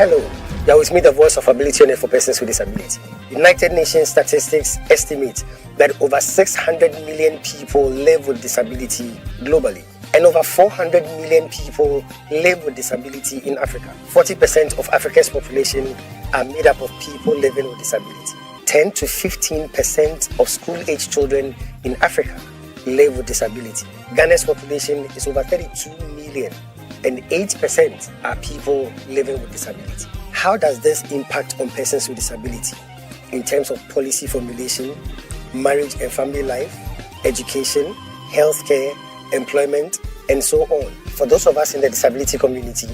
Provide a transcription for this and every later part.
Hello, you are with me, the voice of ability for persons with disability. United Nations statistics estimate that over 600 million people live with disability globally, and over 400 million people live with disability in Africa. 40% of Africa's population are made up of people living with disability. 10 to 15% of school-age children in Africa live with disability. Ghana's population is over 32 million, and 8% are people living with disability. How does this impact on persons with disability in terms of policy formulation, marriage and family life, education, healthcare, employment, and so on? For those of us in the disability community,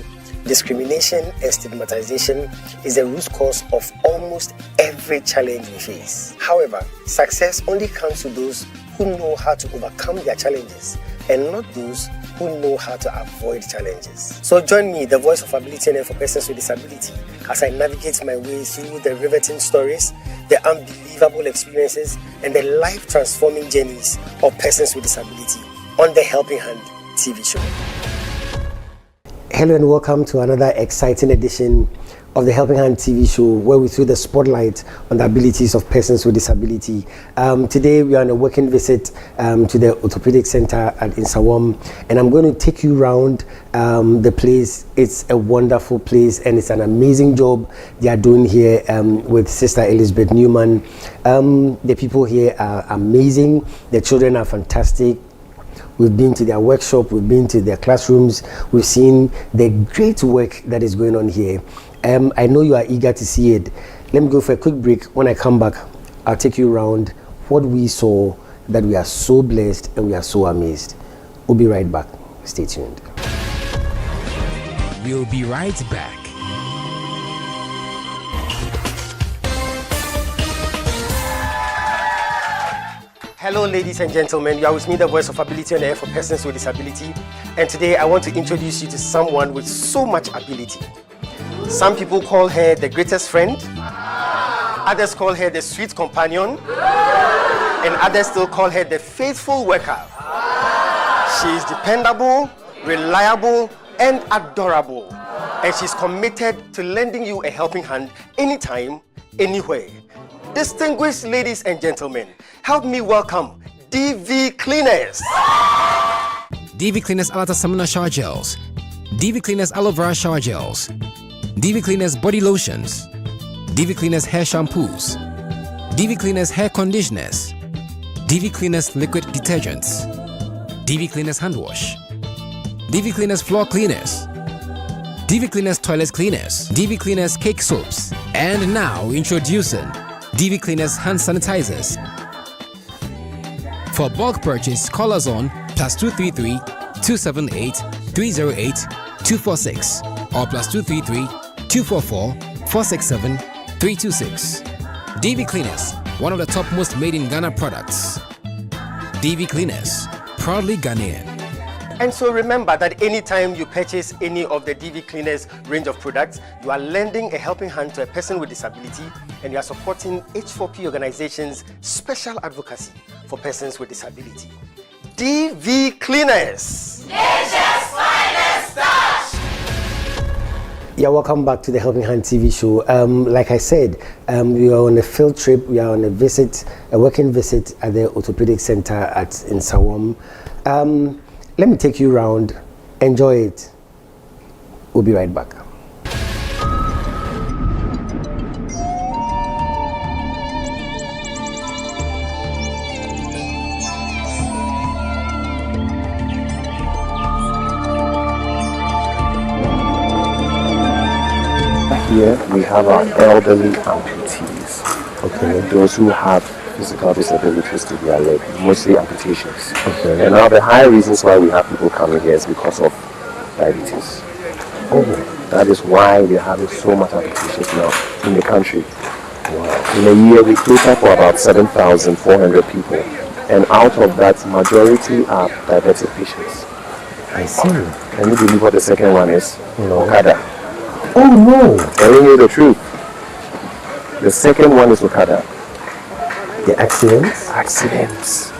discrimination and stigmatization is the root cause of almost every challenge we face. However, success only comes to those who know how to overcome their challenges and not those who know how to avoid challenges. So join me, the voice of ability and for persons with disability, as I navigate my way through the riveting stories, the unbelievable experiences, and the life-transforming journeys of persons with disability on the Helping Hand TV show. Hello and welcome to another exciting edition of the Helping Hand TV show, where we throw the spotlight on the abilities of persons with disability. Today we are on a working visit to the Orthopedic Center at Nsawam, and I'm going to take you around the place. It's a wonderful place and it's an amazing job they are doing here with Sister Elizabeth Newman. The people here are amazing. The children are fantastic. We've been to their workshop, we've been to their classrooms, we've seen the great work that is going on here. I know you are eager to see it. Let me go for a quick break. When I come back, I'll take you around what we saw that we are so blessed and we are so amazed. We'll be right back. Stay tuned. We'll be right back. Hello ladies and gentlemen, you are with me, the voice of ability on air for persons with disability, and today I want to introduce you to someone with so much ability. Some people call her the greatest friend, others call her the sweet companion, and others still call her the faithful worker. She is dependable, reliable, and adorable, and she's committed to lending you a helping hand anytime, anywhere. Distinguished ladies and gentlemen, help me welcome DV Cleaners. DV Cleaners Alata Samana Shower Gels, DV Cleaners Aloe Vera Shower Gels, DV Cleaners Body Lotions, DV Cleaners Hair Shampoos, DV Cleaners Hair Conditioners, DV Cleaners Liquid Detergents, DV Cleaners Hand Wash, DV Cleaners Floor Cleaners, DV Cleaners Toilet Cleaners, DV Cleaners Cake Soaps, and now introducing DV Cleaners Hand Sanitizers. For bulk purchase, call us on +233 278 308 246 or +233 244 467 326. DV Cleaners, one of the top most made in Ghana products. DV Cleaners, proudly Ghanaian. And so remember that anytime you purchase any of the DV Cleaners range of products, you are lending a helping hand to a person with disability, and you are supporting H4P Organization's special advocacy for persons with disability. DV Cleaners, Nature's finest touch. Yeah, welcome back to the Helping Hand TV show. Like I said, we are on a field trip. We are on a visit, a working visit at the Orthopedic Center at Nsawam. Let me take you around. Enjoy it. We'll be right back. Here we have our elderly amputees. Okay. Those who have physical disabilities to their leg, mostly amputations. Okay. And now the high reasons why we have people coming here is because of diabetes. Oh. That is why we're having so much amputations now in the country. Wow. In a year we cater for about 7,400 people, and out of that, majority are diabetic patients. I see. Can you believe what the second one is? No. Okada. Oh no! Telling you the truth. The second one is Okada. The accidents? Accidents.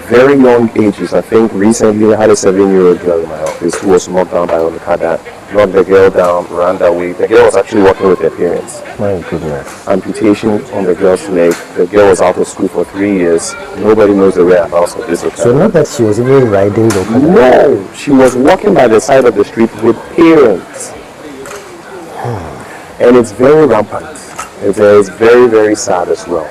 very young ages. I think recently I had a 7-year-old girl in my office who was knocked down by a car that knocked the girl down, ran away. The girl was actually working with her parents. My goodness. Amputation on the girl's leg. The girl was out of school for 3 years. Nobody knows the whereabouts of this Okada. So not that she was even riding the Okada. No, she was walking by the side of the street with parents. And it's very rampant. It's very, very sad as well.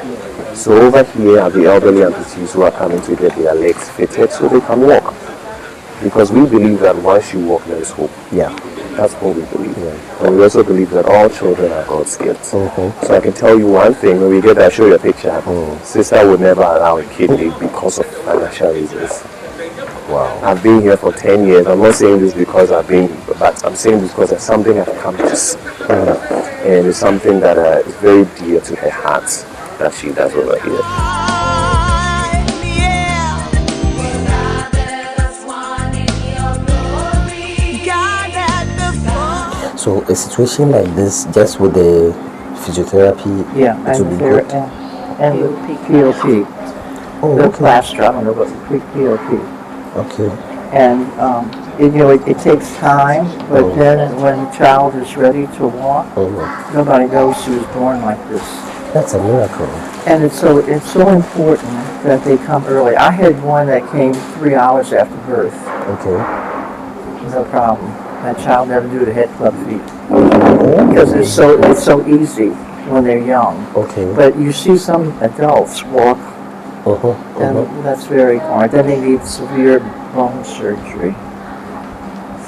So over here are the elderly amputees who are coming to get their legs fitted so they can walk. Because we believe that once you walk, there is hope. Yeah. That's what we believe. Yeah. And we also believe that all children are God's gifts. Mm-hmm. So I can tell you one thing, when we get there, show you a picture. Sister would never allow a kidney because of financial reasons. Wow. I've been here for 10 years. I'm not saying this because but I'm saying this because there's something I've come to see. And it's something that is very dear to her heart that she does over here. So a situation like this, just with the physiotherapy, it would be good. And the PLP, the plaster, I don't know, but the PLP. Okay. And it takes time, but then when the child is ready to walk, nobody knows he was born like this. That's a miracle. And it's so important that they come early. I had one that came 3 hours after birth. Okay. No problem. That child never knew the head club feet because it's so easy when they're young. Okay. But you see some adults walk, and that's very hard. Then they need severe bone surgery.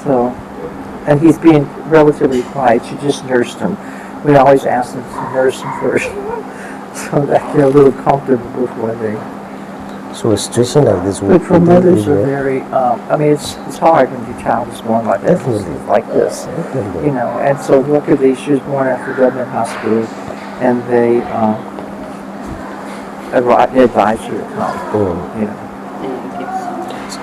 So, and he's being relatively quiet. She just nursed him. We always ask them to nurse him first, so that they're a little comfortable before they. So a situation like this would. But for mothers are very. It's hard when your child is born like this, like this. Definitely. And so luckily she was born at the government hospital, and they advised her to come.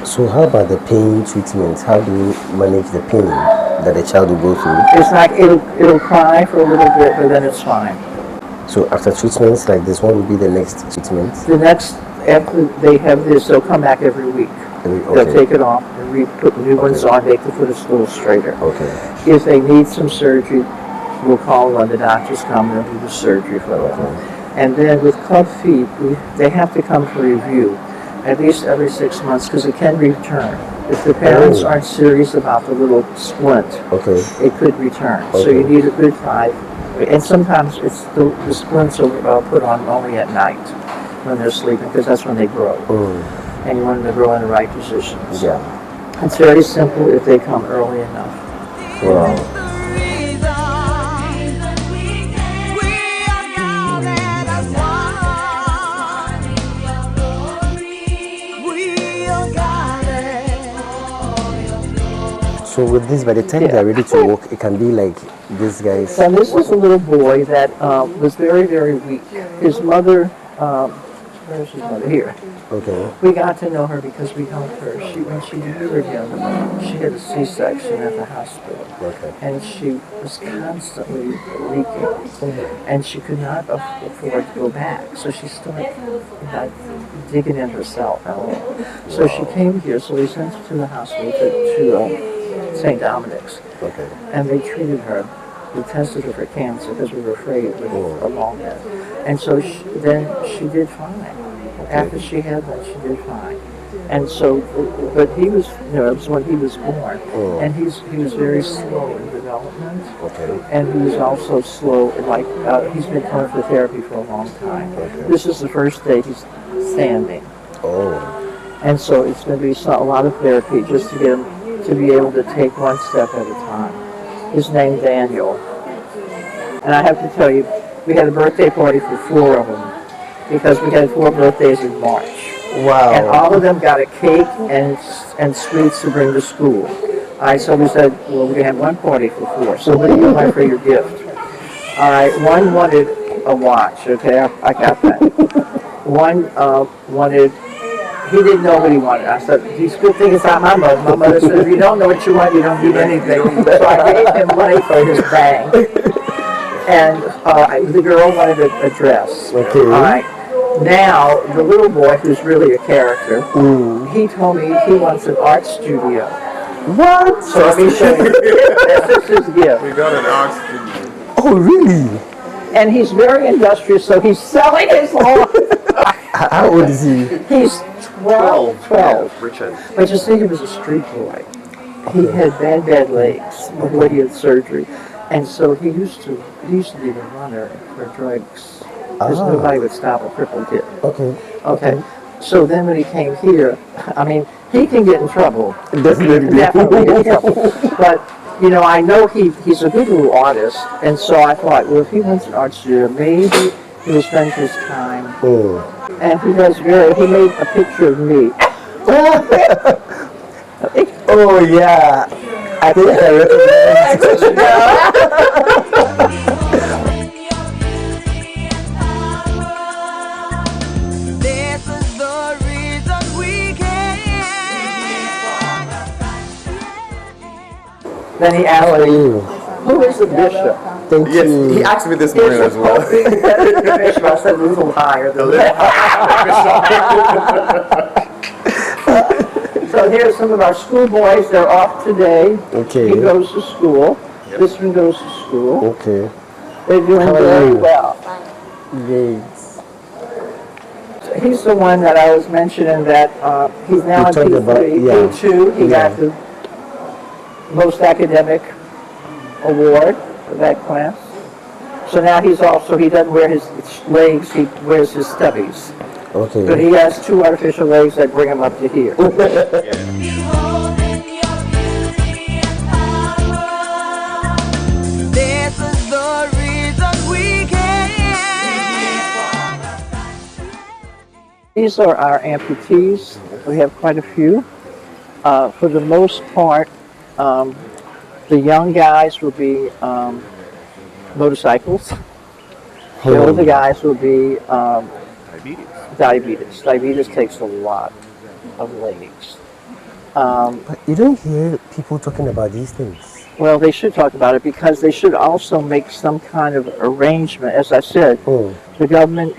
So how about the pain treatment? How do you manage the pain that the child will go through? It's like it'll cry for a little bit, but then it's fine. So after treatments like this, what will be the next treatment? The next, after they have this, they'll come back every week. They'll take it off and put new ones on, make the foot a little straighter. Okay. If they need some surgery, we'll call when the doctors come and do the surgery for them. And then with club feet, they have to come for review at least every 6 months because it can return. If the parents aren't serious about the little splint, it could return. So you need a good 5. And sometimes it's the splints are put on only at night when they're sleeping because that's when they grow. And you want them to grow in the right positions. Yeah. It's very simple if they come early enough. Wow. So with this, by the time they're ready to walk, it can be like this guy's. And this was a little boy that was very, very weak. His mother, where's his mother? Here. Okay. We got to know her because we helped her. When she delivered him, she had a C-section at the hospital. Okay. And she was constantly leaking. And she could not afford to go back. So she started digging in herself. So she came here, so we sent her to the hospital, to St. Dominic's. Okay. And they treated her. We tested her for cancer because we were afraid with a long head. And so then she did fine. After she had that, she did fine. And so, but he was, it was when he was born. And he was very slow in development. Okay. And he was also slow, he's been coming for therapy for a long time. Okay. This is the first day he's standing. Oh. And so it's going to be a lot of therapy just to get him to be able to take one step at a time. His name's Daniel. And I have to tell you, we had a birthday party for 4 of them because we had 4 birthdays in March. Wow. And all of them got a cake and sweets to bring to school. So we said, well, we're going to have one party for 4. So what do you want for your gift? All right, one wanted a watch, okay? I got that. One wanted... He didn't know what he wanted. I said, these good things are my mother. My mother said, if you don't know what you want, you don't need anything. So I gave him money for his bag. And the girl wanted a dress. Okay. All right. now the little boy, who's really a character, he told me he wants an art studio. What? So let me show you. This is his gift. We got an art studio. Oh, really? And he's very industrious, so he's selling his lawn. How old is he? He's 12. Richard. But you see, he was a street boy. He had bad legs before he had surgery. And so he used to be the runner for drugs. Because nobody would stop a crippled kid. Okay. So then when he came here, I mean, he can get in trouble. Definitely. Definitely get in trouble. But, you know, I know he's a good little artist. And so I thought, well, if he wants an art studio, maybe he'll spend his time. And he made a picture of me. Oh, yeah. I think I recognize. Then he asked me, who is the bishop? Thank you. He asked me this morning as well. The bishop, I said a little higher. So here's some of our schoolboys. They're off today. Okay. He goes to school. Yep. This one goes to school. Okay. They're doing very well. Yes. He's the one that I was mentioning that he's now in P3. P2. He got the most academic award for that class. So now he doesn't wear his legs, he wears his stubbies. Okay. But he has 2 artificial legs that bring him up to here. These are our amputees. We have quite a few. For the most part, the young guys will be motorcycles. The older guys will be diabetes. Diabetes takes a lot of legs. But you don't hear people talking about these things. Well, they should talk about it because they should also make some kind of arrangement. As I said, the government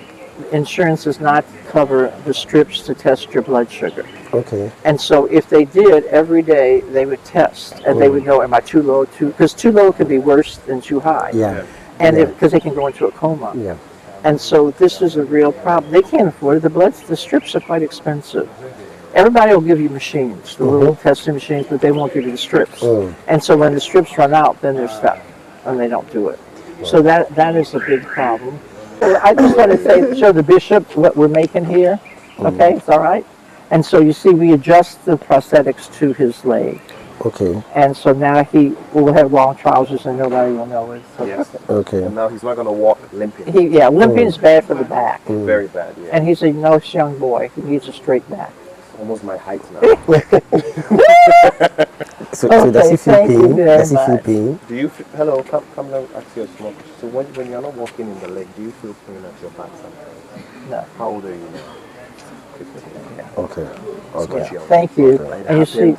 insurance does not cover the strips to test your blood sugar. Okay. And so if they did, every day they would test and they would know, am I too low? Because too low could be worse than too high. Yeah. And because they can go into a coma. Yeah. And so this is a real problem. They can't afford it. The strips are quite expensive. Everybody will give you machines, the little testing machines, but they won't give you the strips. And so when the strips run out, then they're stuck and they don't do it. So that is a big problem. I just want to show the bishop what we're making here. Okay, it's all right. And so you see, we adjust the prosthetics to his leg. Okay. And so now he will have long trousers and nobody will know it. So Yes. Okay. And now he's not going to walk limping. Limping is bad for the back. Very bad, yeah. And he's a nice young boy. He needs a straight back. Almost my height now. So does he feel thank you pain? very Does he feel much. pain? Do you hello, come down, ask you a small question. So when you're not walking in the leg, do you feel pain at your back sometimes? No. How old are you now? 15. Okay. Okay. Yeah. Thank you. And And you see,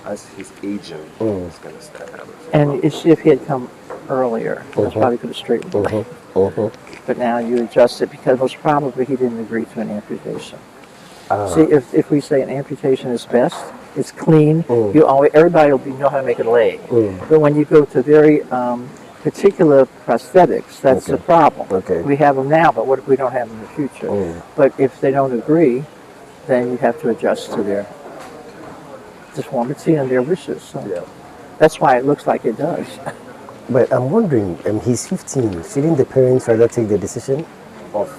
as he's aging, it's going to start happening. and you see if he had come earlier, that's probably could have straightened it. But now you adjust it because most probably he didn't agree to an amputation. See, if we say an amputation is best, it's clean. Everybody will know how to make a leg. But when you go to very particular prosthetics, that's the problem. Okay. We have them now, but what if we don't have them in the future? But if they don't agree, then you have to adjust to their deformity and their wishes. So that's why it looks like it does. But I'm wondering, he's 15. Shouldn't the parents rather take the decision? Of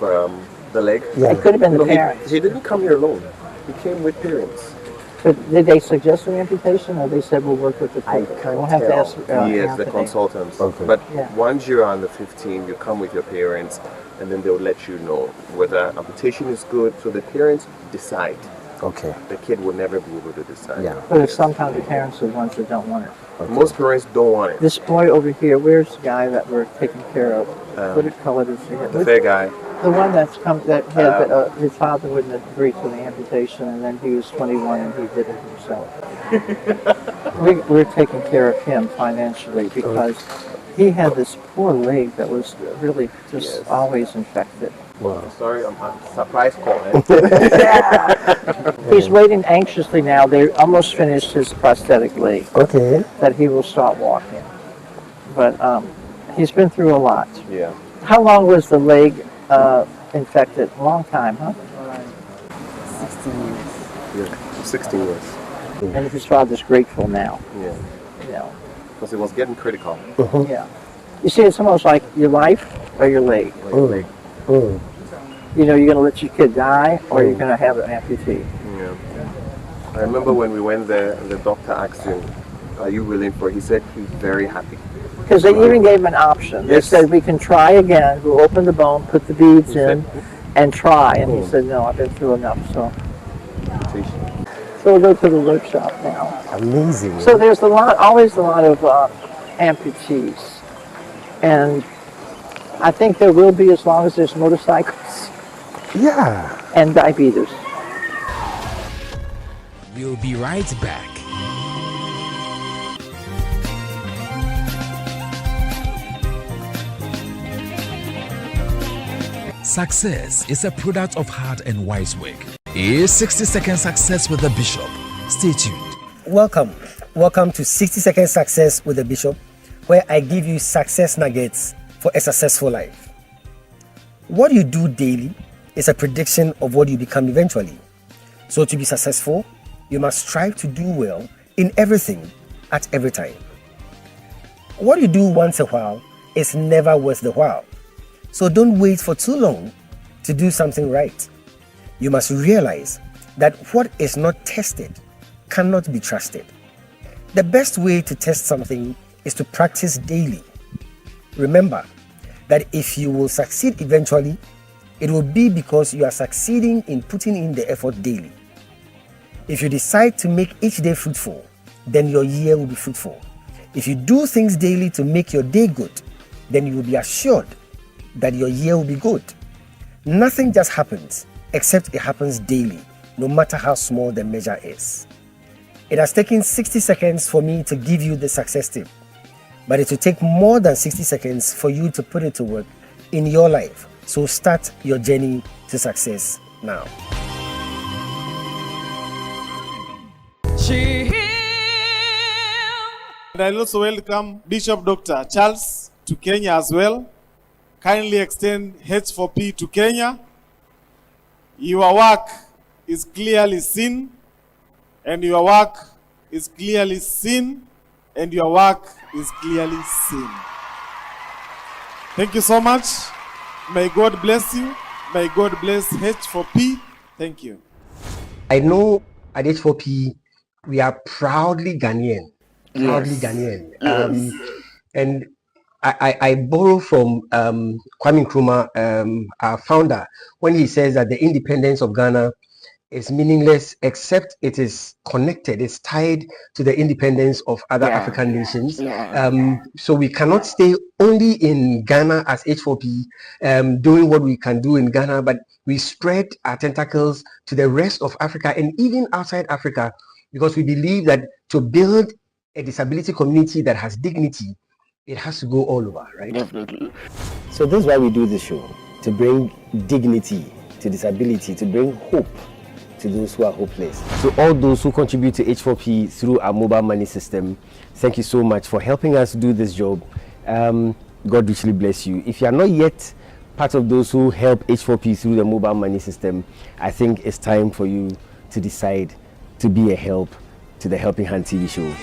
the leg? Yeah. It could have been the parents. He didn't come here alone. He came with parents. But did they suggest an amputation, or they said we'll work with the people? can't We'll have to ask. Yes, the Anthony. consultants. Okay. But Yeah. once you're under 15, you come with your parents, and then they'll let you know whether amputation is good. So the parents decide. Okay. The kid will never be able to decide. Yeah. But if sometimes the parents are the ones that don't want it. Most parents don't want it. This boy over here, where's the guy that we're taking care of? What color does he have? The fair guy. The one that had his father wouldn't agree to the amputation, and then he was 21 and he did it himself. We're taking care of him financially because he had this poor leg that was really just always infected. Wow. Sorry, I'm surprise call. He's waiting anxiously now. They almost finished his prosthetic leg Okay. that he will start walking. But he's been through a lot. Yeah. How long was the leg infected? A long time, huh? 16 years. Yeah. 16 years. And his father's grateful now. Yeah. You know. Because it was getting critical. Yeah. You see, it's almost like your life or your leg. Like, You know, you're going to let your kid die or you're going to have an amputee. yeah. I remember when we went there, and the doctor asked him, "Are you willing for it?" He said he's very happy. Because they even gave him an option. They Yes. said, we can try again. We'll open the bone, put the beads in, and try. And he said, no, I've been through enough. So we'll go to the workshop now. Amazing. So there's always a lot of amputees. And I think there will be as long as there's motorcycles Yeah. and diabetes. We'll be right back. Success is a product of hard and wise work. Is 60-second success with the Bishop. Stay tuned. Welcome to 60 Second Success with the Bishop, where I give you success nuggets for a successful life. What you do daily is a prediction of what you become eventually. So to be successful, you must strive to do well in everything at every time. What you do once a while is never worth the while. So don't wait for too long to do something right. You must realize that what is not tested cannot be trusted. The best way to test something is to practice daily. Remember that if you will succeed eventually, it will be because you are succeeding in putting in the effort daily. If you decide to make each day fruitful, then your year will be fruitful. If you do things daily to make your day good, then you will be assured that your year will be good. Nothing just happens except it happens daily, no matter how small the measure is. It has taken 60 seconds for me to give you the success tip, but it will take more than 60 seconds for you to put it to work in your life. So start your journey to success now. And I also welcome Bishop Dr. Charles to Kenya as well. Kindly extend H4P to Kenya. Your work is clearly seen, and your work is clearly seen, and your work is clearly seen. Thank you so much. May God bless you. May God bless H4P. Thank you. I know at H4P we are proudly Ghanaian. Proudly Ghanaian. And I borrow from Kwame Nkrumah, our founder, when he says that the independence of Ghana is meaningless except it is connected, it's tied to the independence of other African nations. So we cannot stay only in Ghana as H4P, doing what we can do in Ghana, but we spread our tentacles to the rest of Africa and even outside Africa, because we believe that to build a disability community that has dignity, it has to go all over, right? Definitely. So this is why we do this show, to bring dignity to disability, to bring hope to those who are hopeless. To all those who contribute to H4P through our mobile money system, thank you so much for helping us do this job. God richly bless you. If you are not yet part of those who help H4P through the mobile money system, I think it's time for you to decide to be a help to the Helping Hand TV show.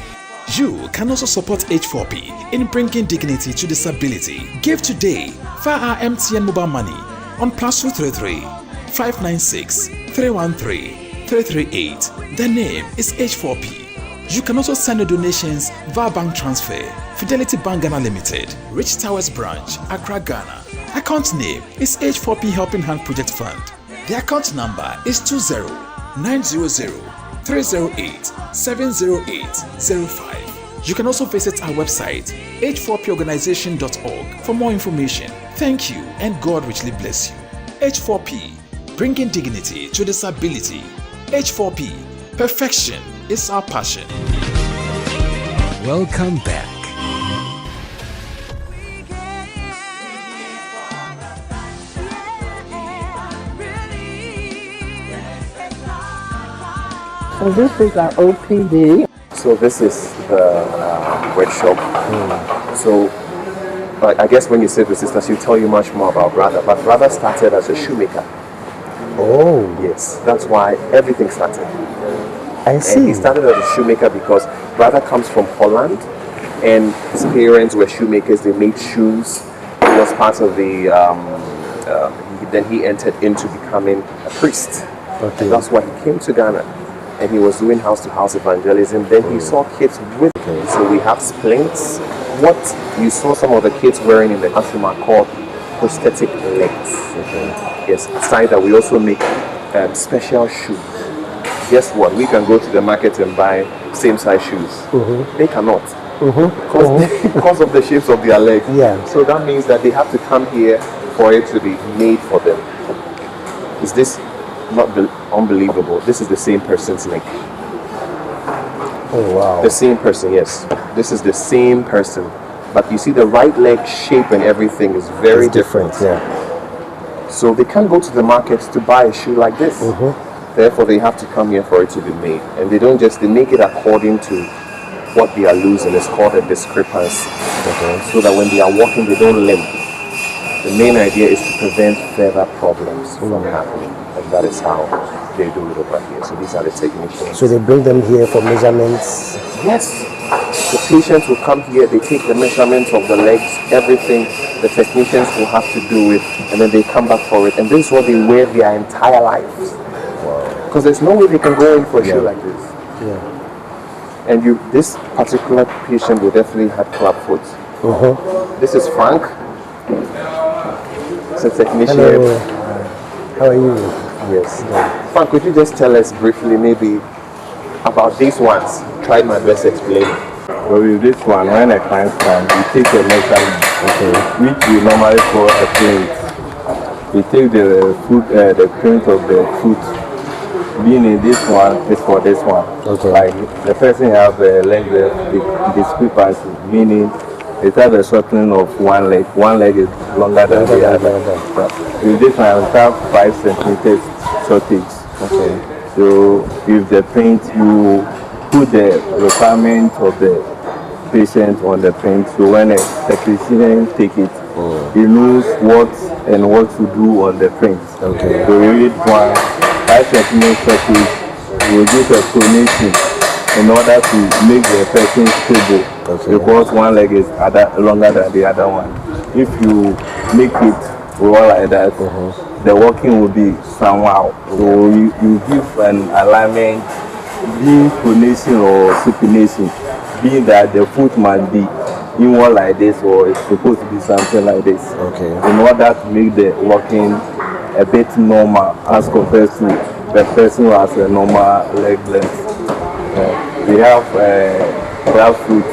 You can also support H4P in bringing dignity to disability. Give today via our MTN mobile money on +233 596 313 338. The name is H4P. You can also send your donations via bank transfer. Fidelity Bank Ghana Limited, Rich Towers Branch, Accra, Ghana. Account name is H4P Helping Hand Project Fund. The account number is 20900 308 70805. You can also visit our website H4P Organization.org for more information. Thank you and God richly bless you. H4P, bringing dignity to disability. H4P, perfection is our passion. Welcome back. So this is our OPD. So this is the workshop. So I guess when you say the sisters, she'll tell you much more about Brother. But Brother started as a shoemaker. Oh, Yes, that's why everything started. I And see. he started as a shoemaker because Brother comes from Holland, and his parents were shoemakers. They made shoes. He was part of the. Then he entered into becoming a priest. Okay. And that's why he came to Ghana, and he was doing house-to-house evangelism. Then he saw kids with. So we have splints. What you saw some of the kids wearing in the classroom are called prosthetic legs. Yes, aside that we also make special shoes. Guess what? We can go to the market and buy same-size shoes. They cannot. Because of the shapes of their legs. Yeah. So that means that they have to come here for it to be made for them. Is this not unbelievable? This is the same person's leg. Oh, wow. The same person, yes. This is the same person. But you see the right leg shape and everything is very It's different. Yeah. So they can't go to the market to buy a shoe like this. Therefore, they have to come here for it to be made. And they don't just, they make it according to what they are losing. It's called a discrepancy. So that when they are walking, they don't limp. The main idea is to prevent further problems from happening. And that is how they do it over here. So these are the technicians. So they bring them here for measurements. Yes. The patients will come here, they take the measurements of the legs, everything. The technicians will have to do it, and then they come back for it. And this is what they wear their entire lives. Because there's no way they can go in for a shoe like this. Yeah. And this particular patient will definitely have club foot. This is Frank. It's a technician. Hello. How are you? Yes. Frank, could you just tell us briefly maybe about these ones? Try my best to explain. So with this one, when a client comes, we take a measurement, which we normally call a print. We take the print of the foot. Meaning this one is for this one. Like the person have a leg discrepancy, meaning it has a shortening of one leg. One leg is longer than the other. With this one, we have 5 centimeters shortage. So with the print, you put the requirement of the patient on the print. So when a technician take it, he knows what to do on the print. So we read 5 centimeters shortage, we will give a pronation in order to make the person stable. Because one leg is longer than the other one. If you make it roll like that, the walking will be somehow. So you give an alignment, being pronation or supination, being that the foot must be in one like this or it's supposed to be something like this. In order to make the walking a bit normal as compared to the person who has a normal leg length. We have club foot.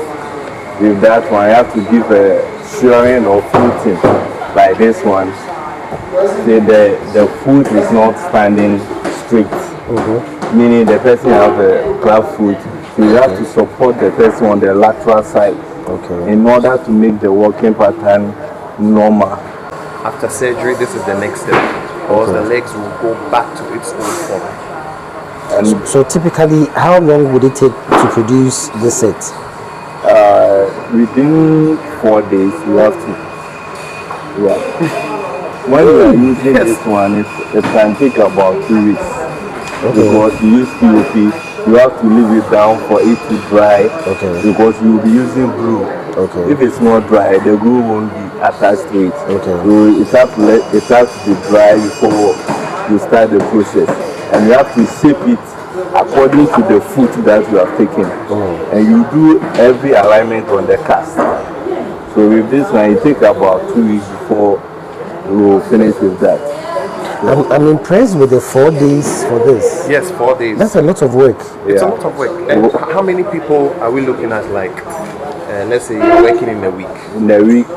With that one, you have to give a shoring or footing like this one. The foot is not standing straight, meaning the person has a club foot. So you have to support the person on the lateral side in order to make the walking pattern normal. After surgery, this is the next step. Because the legs will go back to its old form. And so typically, how long would it take to produce this set? Within 4 days, you have to. When you are using this one, it can take about 2 weeks. Because you use POP, you have to leave it down for it to dry. Because you will be using glue. If it's not dry, the glue won't be attached to it. So it has to be dry before you start the process. And you have to shape it according to the foot that you have taken. And you do every alignment on the cast. So with this one, it takes about 2 weeks before you will finish with that. I'm impressed with the 4 days for this. Yes, 4 days. That's a lot of work. It's a lot of work. And how many people are we looking at, like, let's say you're working in a week? In a week,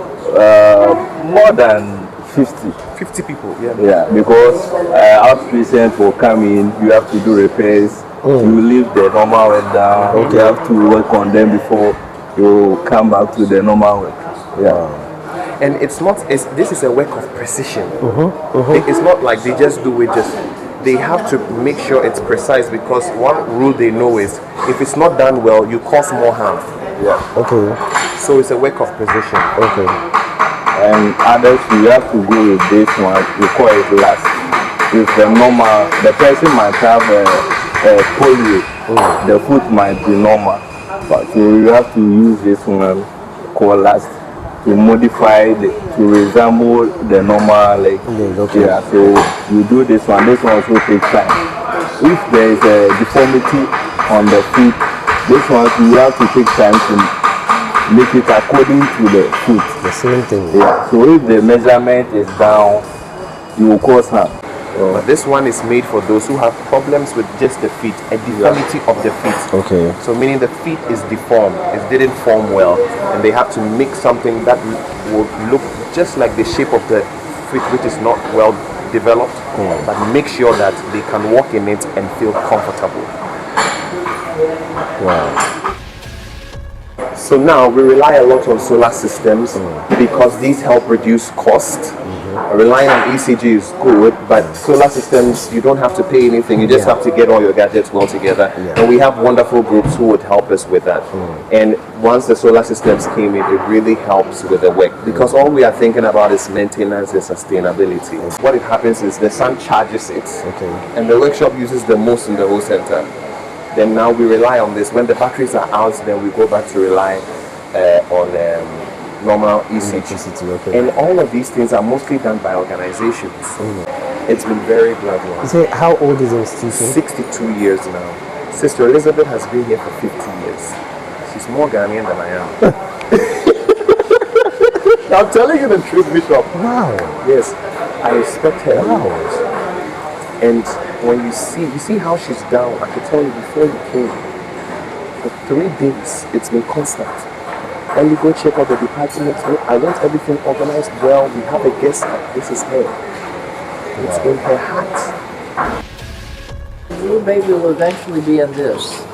more than 50. 50 people, Yeah, because outpatients will come in, you have to do repairs, you leave the normal work down, you have to work on them before you come back to the normal work. And this is a work of precision. It's not like they just do it just they have to make sure it's precise, because one rule they know is if it's not done well, you cause more harm. Yeah. Okay. So it's a work of precision. Okay. And others, you have to go with this one, you call it last. If the normal, the person might have a polio, the food might be normal. But so you have to use this one called last to modify it to resemble the normal, like, okay. yeah, so you do this one also takes time. If there is a deformity on the food, this one you have to take time to make it according to the food. The same thing. Yeah, so if the measurement is down, you will cause harm. But this one is made for those who have problems with just the feet, a deformity of the feet. Okay. So meaning the feet is deformed, it didn't form well, and they have to make something that will look just like the shape of the feet, which is not well developed, but make sure that they can walk in it and feel comfortable. Wow. So now we rely a lot on solar systems because these help reduce cost. Relying on ECG is good, but solar systems, you don't have to pay anything. You just have to get all your gadgets well together. And we have wonderful groups who would help us with that. And once the solar systems came in, it really helps with the work, because all we are thinking about is maintenance and sustainability. What it happens is the sun charges it, and the workshop uses the most in the whole center. Then now we rely on this. When the batteries are out, then we go back to rely on normal ECG. And all of these things are mostly done by organizations. It's been very gradual. You say, how old is the institution? 62 years now. Sister Elizabeth has been here for 50 years. She's more Ghanaian than I am. I'm telling you the truth, Bishop. Wow. Yes, I respect her. Wow. And when you see how she's down, I could tell you before you came, for 3 days, it's been constant. And you go check out the department. I want everything organized well. We have a guest. This is her. It's in her heart. Your baby will eventually be in this.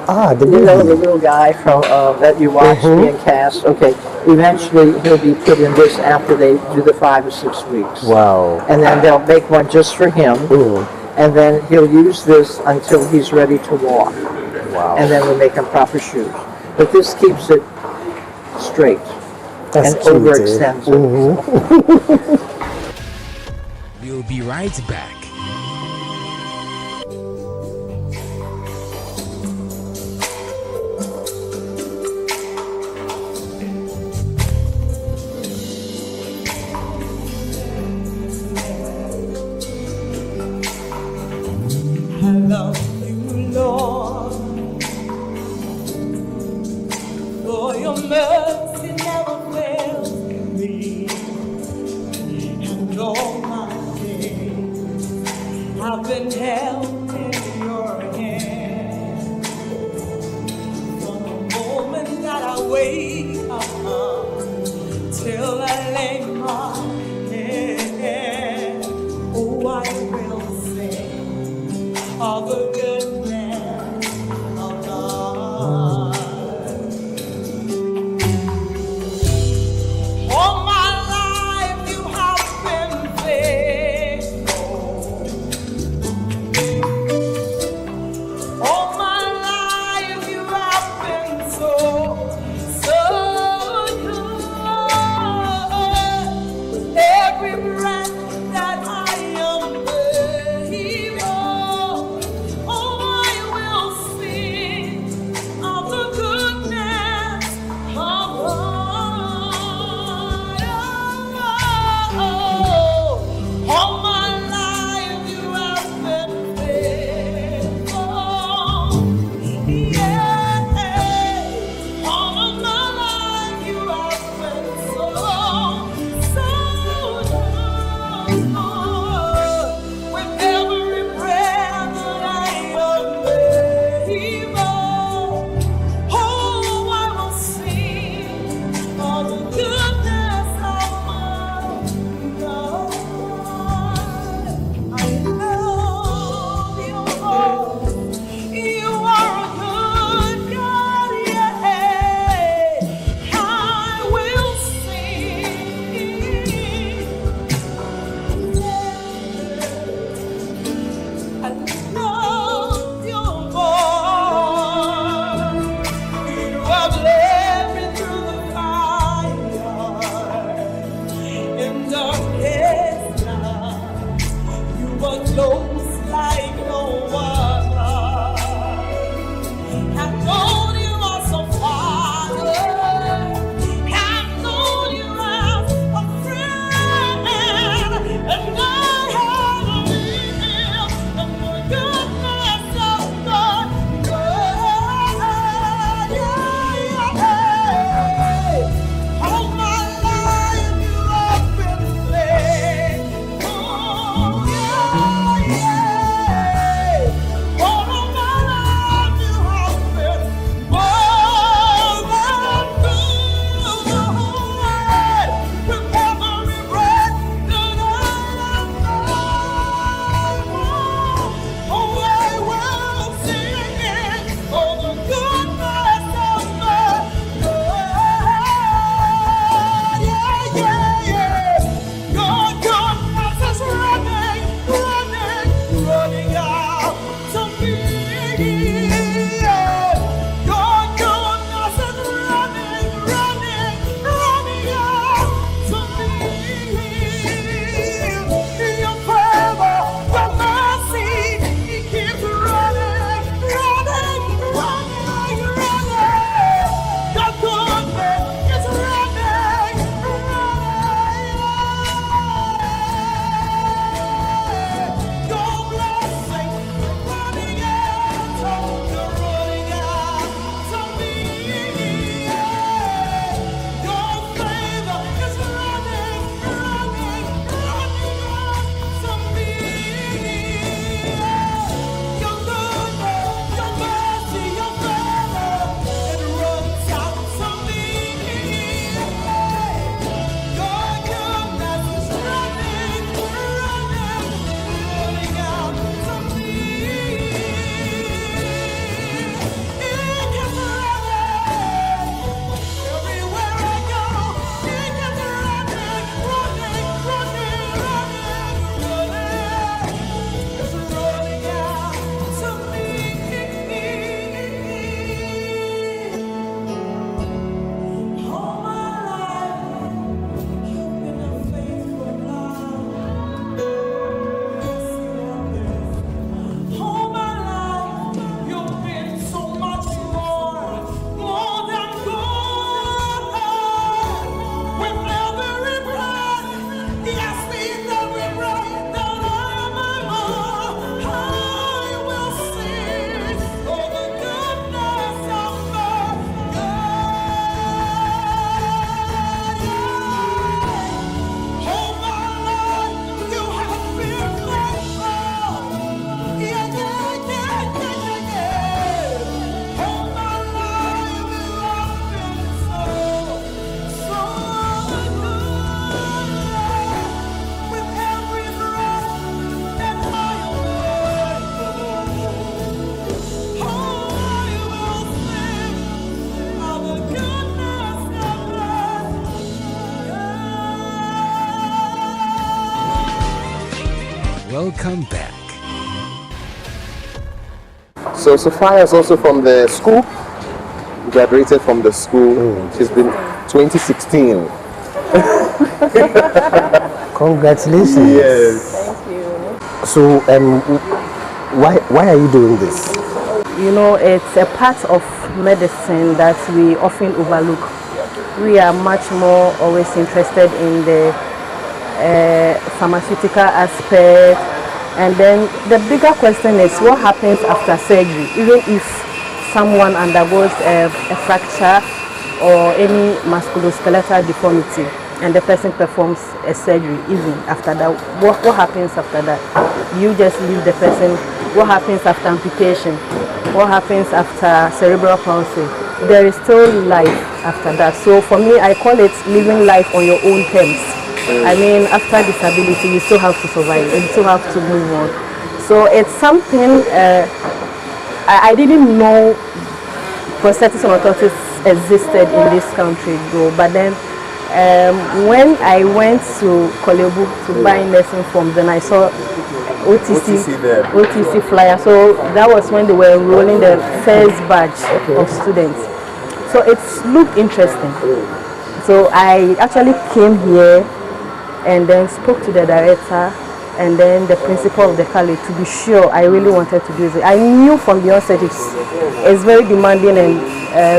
Ah, the You know the little guy from that you watched being cast? Okay. Eventually he'll be put in this after they do the 5 or 6 weeks. Wow. And then they'll make one just for him. And then he'll use this until he's ready to walk. Wow. And then we'll make him proper shoes. But this keeps it straight. That's and cute, overextends it. We'll be right back. I love you, Lord, for your mercy never fails me, and all my days I've been held in your hand. From the moment that I wake up till I lay my head, oh, I will sing all the goodness of God. All my life you have been faithful. Welcome back. So Sophia is also from the school. Graduated from the school. She's been 2016. Congratulations. Yes. Thank you. So, why are you doing this? You know, it's a part of medicine that we often overlook. We are much more always interested in the pharmaceutical aspect, and then the bigger question is what happens after surgery, even if someone undergoes a fracture or any musculoskeletal deformity and the person performs a surgery. Even after that, what happens after that? You just leave the person. What happens after amputation? What happens after cerebral palsy? There is still life after that. So for me, I call it living life on your own terms. I mean, after disability, you still have to survive. You still have to move on. So it's something I didn't know prosthetics and orthotics existed in this country though. But then when I went to Kolebu to buy nursing forms, then I saw OTC flyer. So that was when they were enrolling the first batch of students. So it looked interesting. So I actually came here and then spoke to the director and then the principal of the college to be sure I really wanted to do it. I knew from the onset it's very demanding and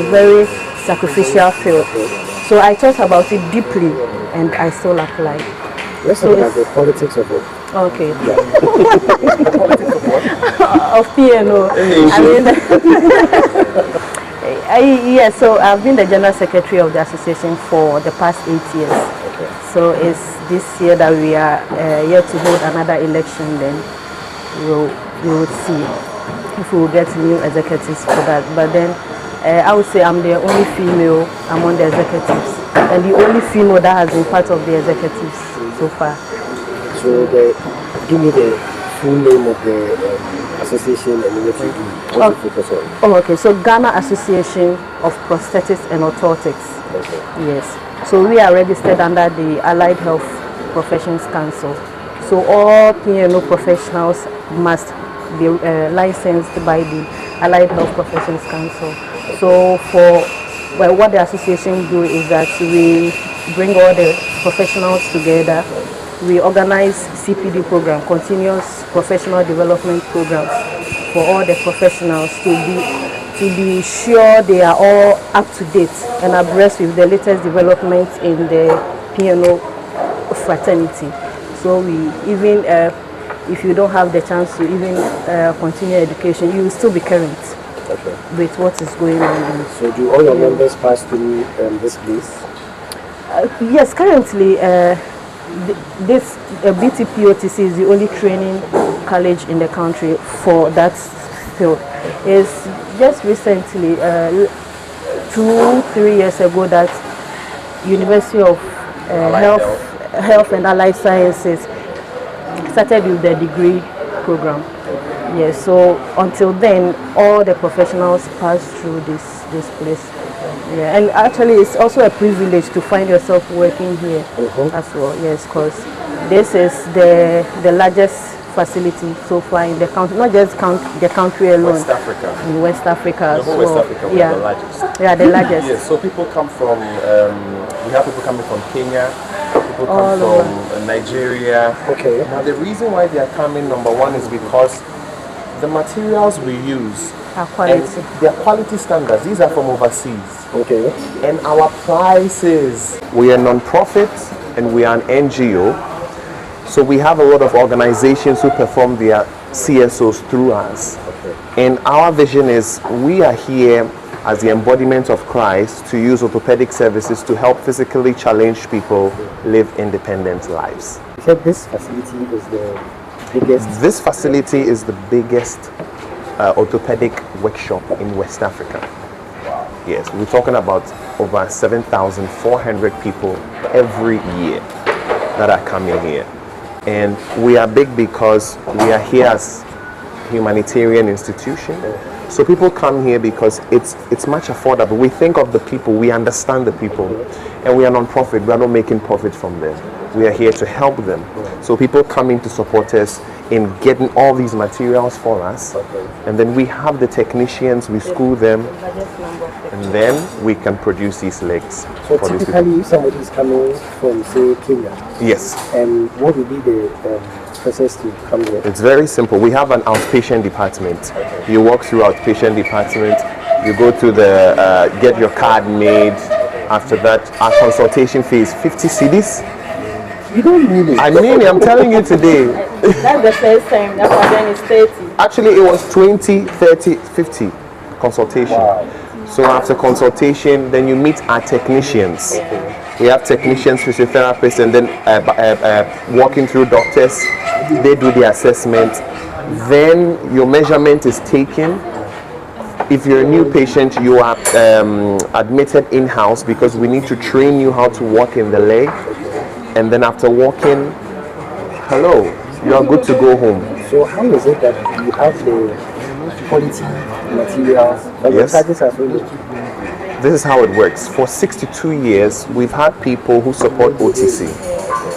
very sacrificial field. So I thought about it deeply and I still applied. Let's talk about the politics of it. Okay. Of PNO. Yes, so I've been the General Secretary of the association for the past 8 years. Okay. So it's this year that we are yet to hold another election, then we will see if we will get new executives for that. But then I would say I'm the only female among the executives and the only female that has been part of the executives so far. So give me the full name of the association and what you do, what you focus on. Oh, okay. So Ghana Association of Prosthetics and Orthotics. Okay. Yes. So we are registered under the Allied Health Professions Council. So all PNO professionals must be licensed by the Allied Health Professions Council. So what the association do is that we bring all the professionals together. We organize CPD program, continuous professional development programs for all the professionals to be sure they are all up to date and abreast with the latest developments in the PNO fraternity. So we even if you don't have the chance to even continue education, you will still be current with what is going on. So do all your members pass through this place? Yes, currently this BTPOTC is the only training college in the country for that field. It's just recently, 2-3 years ago, that University of Health and Allied Sciences started with the degree program. Yes, so until then, all the professionals pass through this place. Yeah, and actually it's also a privilege to find yourself working here as well. Yes, because this is the largest facility so far in the country, not just the country alone. West Africa. In West Africa as well. well. West Africa, yeah. the largest. Yeah, the largest. Yes, so people come from, we have people coming from Kenya, people come from Nigeria. Okay. Now the reason why they are coming, number one, is because the materials we use Our quality. and their quality standards, these are from overseas. Okay. And our prices. We are non-profit and we are an NGO. So we have a lot of organizations who perform their CSOs through us. Okay. And our vision is we are here as the embodiment of Christ to use orthopedic services to help physically challenged people live independent lives. You said this facility is the biggest? This facility is the biggest orthopedic workshop in West Africa. Yes, we're talking about over 7,400 people every year that are coming here. And we are big because we are here as humanitarian institution. So people come here because it's much affordable. We think of the people, we understand the people. And we are non-profit. We are not making profit from them. We are here to help them. So people come in to support us in getting all these materials for us. And then we have the technicians, we school them, and then we can produce these legs. So typically, if somebody is coming from, say, Kenya, yes, and what would be the process to come here? It's very simple. We have an outpatient department. You walk through outpatient department, you go to the, get your card made. After that, our consultation fee is 50 cedis. You don't mean it. I mean it, I'm telling you today. That's the first time. That's why then it's 30. Actually, it was 20, 30, 50 consultation. Wow. So after consultation, then you meet our technicians. We have technicians, physiotherapists, and then walking through doctors. They do the assessment. Then your measurement is taken. If you're a new patient, you are admitted in-house because we need to train you how to walk in the leg. And then after walking, hello, you are good to go home. So how is it that you have the quality materials and the charges are really? This is how it works. For 62 years, we've had people who support OTC.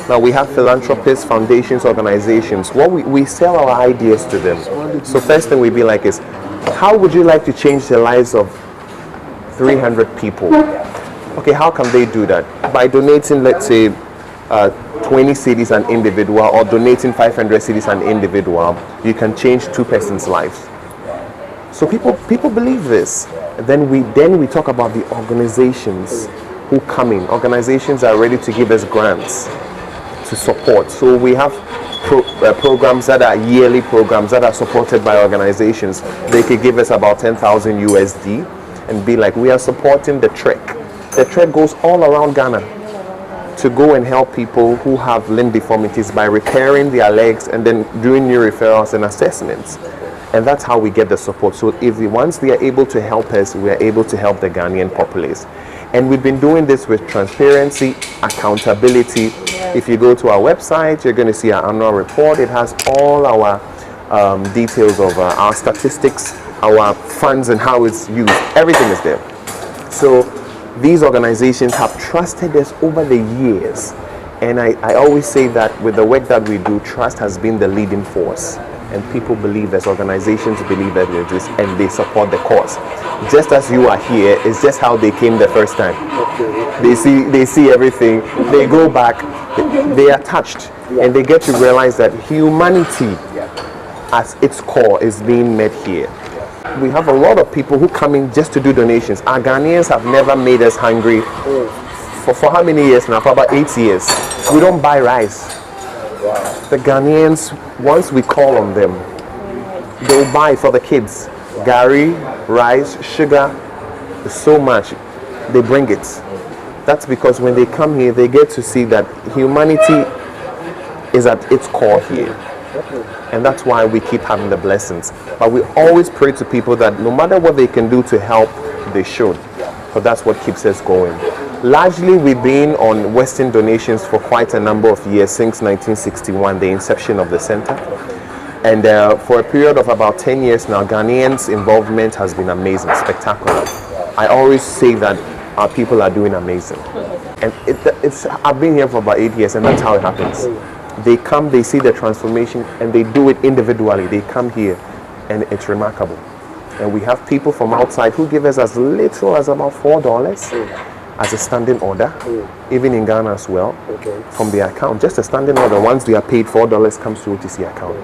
Now we have philanthropists, foundations, organizations. What we sell our ideas to them. So first thing we be like is, how would you like to change the lives of 300 people? Okay, how can they do that? By donating, let's say, 20 cedis an individual, or donating 500 cedis an individual, you can change 2 persons' lives. So people believe this. Then we talk about the organizations who come in. Organizations are ready to give us grants to support. So we have programs that are yearly programs that are supported by organizations. They could give us about 10,000 USD and be like, we are supporting the trek. The trek goes all around Ghana to go and help people who have limb deformities by repairing their legs and then doing new referrals and assessments. And that's how we get the support. So once they are able to help us, we are able to help the Ghanaian populace. And we've been doing this with transparency, accountability. If you go to our website, you're going to see our annual report. It has all our details of our statistics, our funds and how it's used. Everything is there. So these organizations have trusted us over the years. And I always say that with the work that we do, trust has been the leading force. And people believe us, organizations believe that we're this, and they support the cause. Just as you are here, it's just how they came the first time. They see everything, they go back, they are touched, and they get to realize that humanity as its core is being met here. We have a lot of people who come in just to do donations. Our Ghanaians have never made us hungry for how many years now? For about 8 years. We don't buy rice. The Ghanaians, once we call on them, they'll buy for the kids. Gari, rice, sugar, so much. They bring it. That's because when they come here, they get to see that humanity is at its core here. And that's why we keep having the blessings. But we always pray to people that no matter what they can do to help, they should. But that's what keeps us going. Largely, we've been on Western donations for quite a number of years, since 1961, the inception of the center. And for a period of about 10 years now, Ghanaians' involvement has been amazing, spectacular. I always say that our people are doing amazing. And I've been here for about 8 years, and that's how it happens. They come, they see the transformation, and they do it individually. They come here, and it's remarkable. And we have people from outside who give us as little as about $4 as a standing order, even in Ghana as well, from their account. Just a standing order. Once they are paid, $4 comes to OTC account.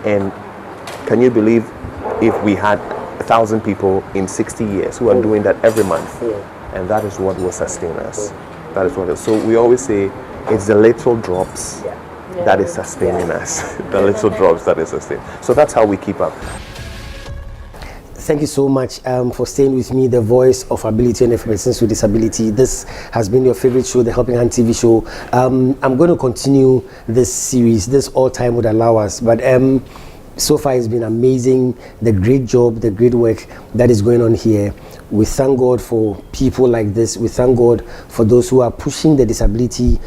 And can you believe if we had 1,000 people in 60 years who are doing that every month? And that is what will sustain us. That is what. So we always say it's the little drops that is sustaining us. The little drops that is sustaining. So that's how we keep up. Thank you so much for staying with me, the voice of ability and persons with disability. This has been your favorite show, the Helping Hand TV show. I'm going to continue this series. This all time would allow us, but so far it's been amazing. The great job, the great work that is going on here. We thank God for people like this. We thank God for those who are pushing the disability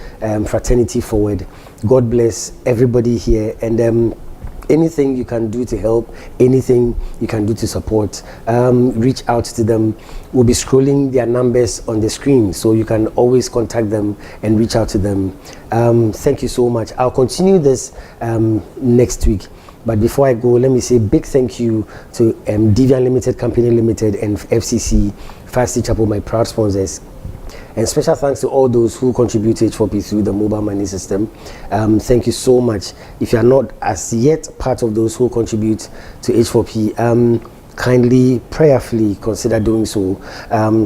fraternity forward. God bless everybody here. And anything you can do to help, anything you can do to support, reach out to them. We'll be scrolling their numbers on the screen, so you can always contact them and reach out to them. Thank you so much. I'll continue this next week. But before I go, let me say a big thank you to DV Unlimited Company Limited and FCC, Fire City Chapel, my proud sponsors. And special thanks to all those who contribute to H4P through the mobile money system. Thank you so much. If you are not as yet part of those who contribute to H4P, kindly, prayerfully consider doing so,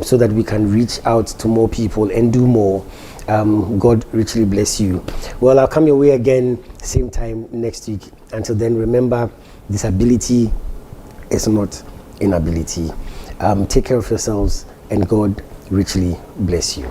so that we can reach out to more people and do more. God richly bless you. Well, I'll come your way again, same time next week. Until then, remember, disability is not inability. Take care of yourselves, and God richly bless you.